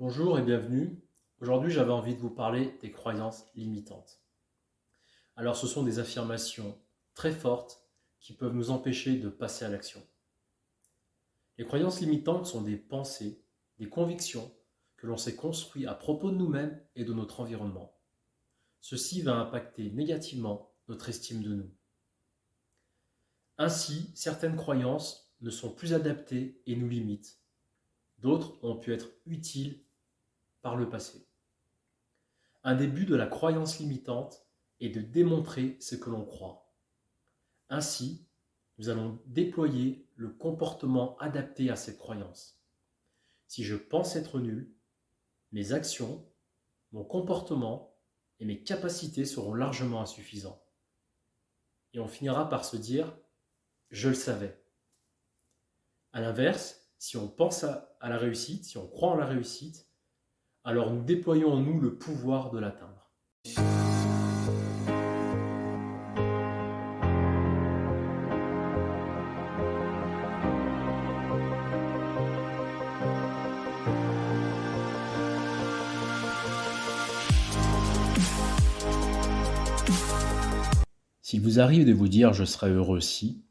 Bonjour et bienvenue. Aujourd'hui, j'avais envie de vous parler des croyances limitantes. Alors, ce sont des affirmations très fortes qui peuvent nous empêcher de passer à l'action. Les croyances limitantes sont des pensées, des convictions que l'on s'est construit à propos de nous-mêmes et de notre environnement. Ceci va impacter négativement notre estime de nous. Ainsi, certaines croyances ne sont plus adaptées et nous limitent. D'autres ont pu être utiles par le passé. Un des buts de la croyance limitante est de démontrer ce que l'on croit. Ainsi, nous allons déployer le comportement adapté à cette croyance. Si je pense être nul, mes actions, mon comportement et mes capacités seront largement insuffisants. Et on finira par se dire « je le savais ». A l'inverse, si on pense à la réussite, si on croit en la réussite, alors nous déployons en nous le pouvoir de l'atteindre. S'il vous arrive de vous dire « je serai heureux si »,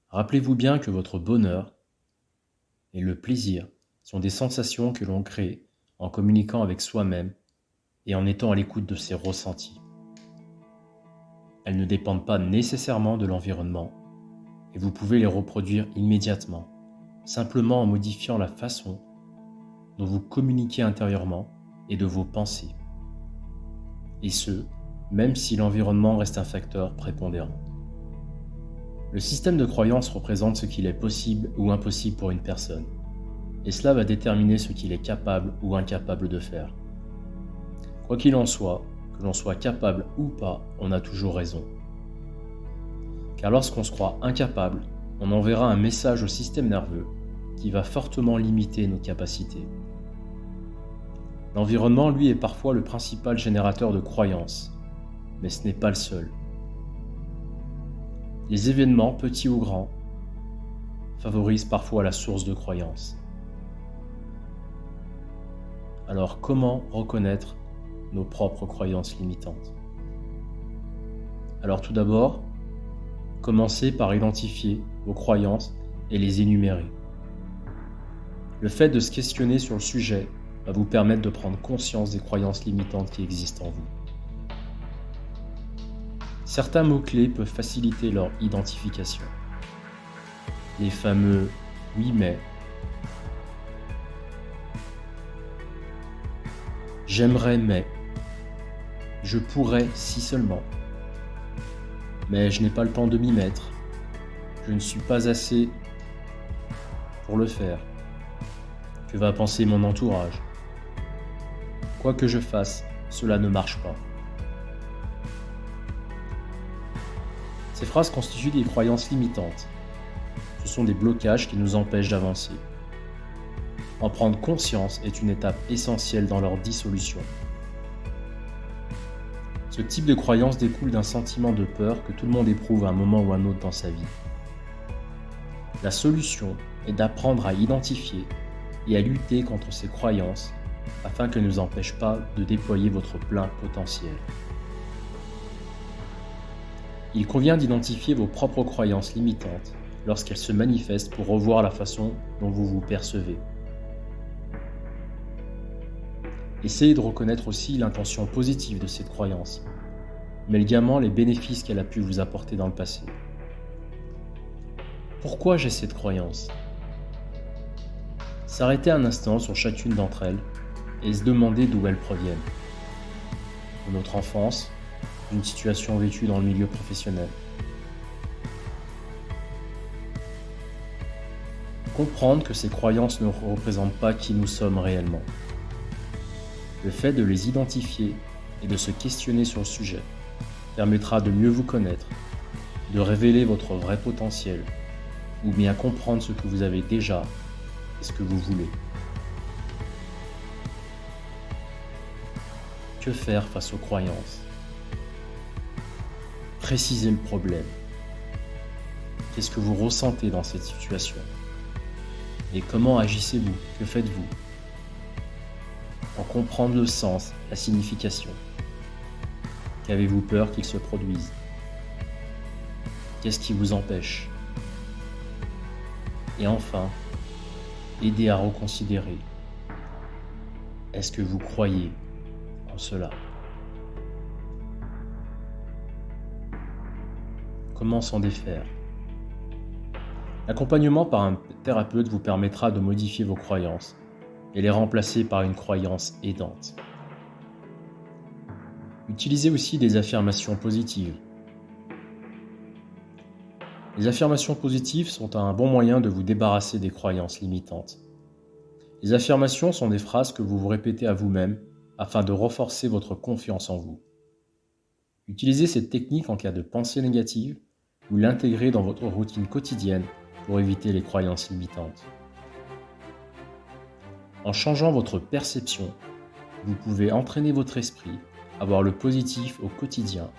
rappelez-vous bien que votre bonheur et le plaisir sont des sensations que l'on crée en communiquant avec soi-même et en étant à l'écoute de ses ressentis. Elles ne dépendent pas nécessairement de l'environnement et vous pouvez les reproduire immédiatement, simplement en modifiant la façon dont vous communiquez intérieurement et de vos pensées. Et ce, même si l'environnement reste un facteur prépondérant. Le système de croyance représente ce qu'il est possible ou impossible pour une personne, et cela va déterminer ce qu'il est capable ou incapable de faire. Quoi qu'il en soit, que l'on soit capable ou pas, on a toujours raison. Car lorsqu'on se croit incapable, on enverra un message au système nerveux qui va fortement limiter nos capacités. L'environnement, lui, est parfois le principal générateur de croyances, mais ce n'est pas le seul. Les événements, petits ou grands, favorisent parfois la source de croyances. Alors comment reconnaître nos propres croyances limitantes? Alors tout d'abord, commencez par identifier vos croyances et les énumérer. Le fait de se questionner sur le sujet va vous permettre de prendre conscience des croyances limitantes qui existent en vous. Certains mots-clés peuvent faciliter leur identification. Les fameux « oui mais »,« j'aimerais mais »,« je pourrais si seulement »,« mais je n'ai pas le temps de m'y mettre »,« je ne suis pas assez pour le faire »,« que va penser mon entourage »,« quoi que je fasse, cela ne marche pas ». Ces phrases constituent des croyances limitantes. Ce sont des blocages qui nous empêchent d'avancer. En prendre conscience est une étape essentielle dans leur dissolution. Ce type de croyance découle d'un sentiment de peur que tout le monde éprouve à un moment ou à un autre dans sa vie. La solution est d'apprendre à identifier et à lutter contre ces croyances afin qu'elles ne nous empêchent pas de déployer votre plein potentiel. Il convient d'identifier vos propres croyances limitantes lorsqu'elles se manifestent pour revoir la façon dont vous vous percevez. Essayez de reconnaître aussi l'intention positive de cette croyance, mais également les bénéfices qu'elle a pu vous apporter dans le passé. Pourquoi j'ai cette croyance? S'arrêter un instant sur chacune d'entre elles et se demander d'où elles proviennent. De notre enfance, d'une situation vécue dans le milieu professionnel. Comprendre que ces croyances ne représentent pas qui nous sommes réellement. Le fait de les identifier et de se questionner sur le sujet permettra de mieux vous connaître, de révéler votre vrai potentiel, ou bien comprendre ce que vous avez déjà et ce que vous voulez. Que faire face aux croyances? Précisez le problème. Qu'est-ce que vous ressentez dans cette situation? Et comment agissez-vous? Que faites-vous? en comprendre le sens, la signification. Qu'avez-vous peur qu'il se produise? Qu'est-ce qui vous empêche? Et enfin, aidez à reconsidérer. Est-ce que vous croyez en cela? Comment s'en défaire? L'accompagnement par un thérapeute vous permettra de modifier vos croyances et les remplacer par une croyance aidante. Utilisez aussi des affirmations positives. Les affirmations positives sont un bon moyen de vous débarrasser des croyances limitantes. Les affirmations sont des phrases que vous vous répétez à vous-même afin de renforcer votre confiance en vous. Utilisez cette technique en cas de pensée négative ou l'intégrer dans votre routine quotidienne pour éviter les croyances limitantes. En changeant votre perception, vous pouvez entraîner votre esprit à voir le positif au quotidien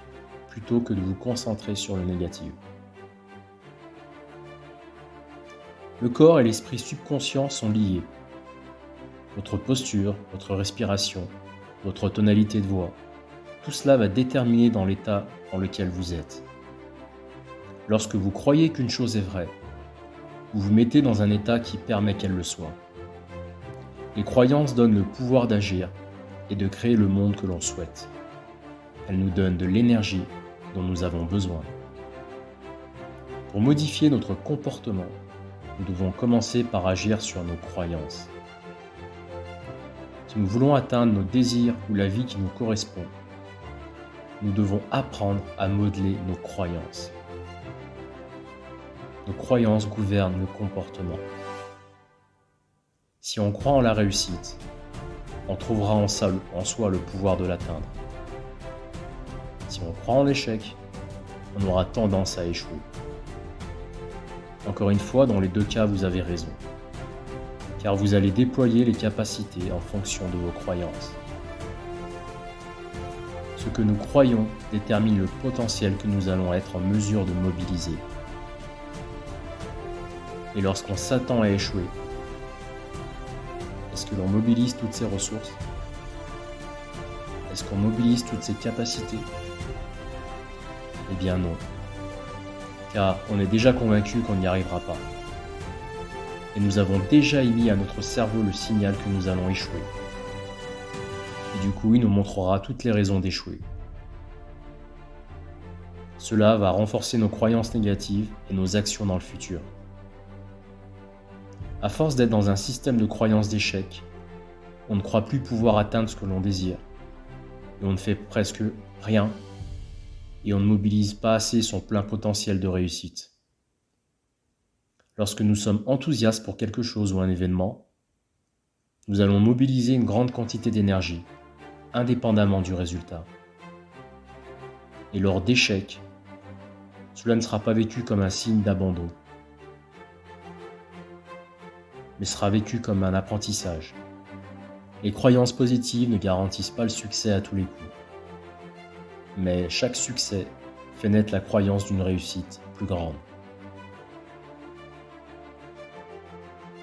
plutôt que de vous concentrer sur le négatif. Le corps et l'esprit subconscient sont liés. Votre posture, votre respiration, votre tonalité de voix, tout cela va déterminer dans l'état dans lequel vous êtes. Lorsque vous croyez qu'une chose est vraie, vous vous mettez dans un état qui permet qu'elle le soit. Les croyances donnent le pouvoir d'agir et de créer le monde que l'on souhaite. Elles nous donnent de l'énergie dont nous avons besoin. Pour modifier notre comportement, nous devons commencer par agir sur nos croyances. Si nous voulons atteindre nos désirs ou la vie qui nous correspond, nous devons apprendre à modeler nos croyances. Nos croyances gouvernent le comportement. Si on croit en la réussite, on trouvera en soi le pouvoir de l'atteindre. Si on croit en l'échec, on aura tendance à échouer. Encore une fois, dans les deux cas, vous avez raison, car vous allez déployer les capacités en fonction de vos croyances. Ce que nous croyons détermine le potentiel que nous allons être en mesure de mobiliser. Et lorsqu'on s'attend à échouer, est-ce que l'on mobilise toutes ses ressources? Est-ce qu'on mobilise toutes ses capacités? Eh bien non, car on est déjà convaincu qu'on n'y arrivera pas. Et nous avons déjà émis à notre cerveau le signal que nous allons échouer. Et du coup, il nous montrera toutes les raisons d'échouer. Cela va renforcer nos croyances négatives et nos actions dans le futur. À force d'être dans un système de croyances d'échec, on ne croit plus pouvoir atteindre ce que l'on désire. Et on ne fait presque rien. Et on ne mobilise pas assez son plein potentiel de réussite. Lorsque nous sommes enthousiastes pour quelque chose ou un événement, nous allons mobiliser une grande quantité d'énergie, indépendamment du résultat. Et lors d'échecs, cela ne sera pas vécu comme un signe d'abandon, mais sera vécu comme un apprentissage. Les croyances positives ne garantissent pas le succès à tous les coups, mais chaque succès fait naître la croyance d'une réussite plus grande.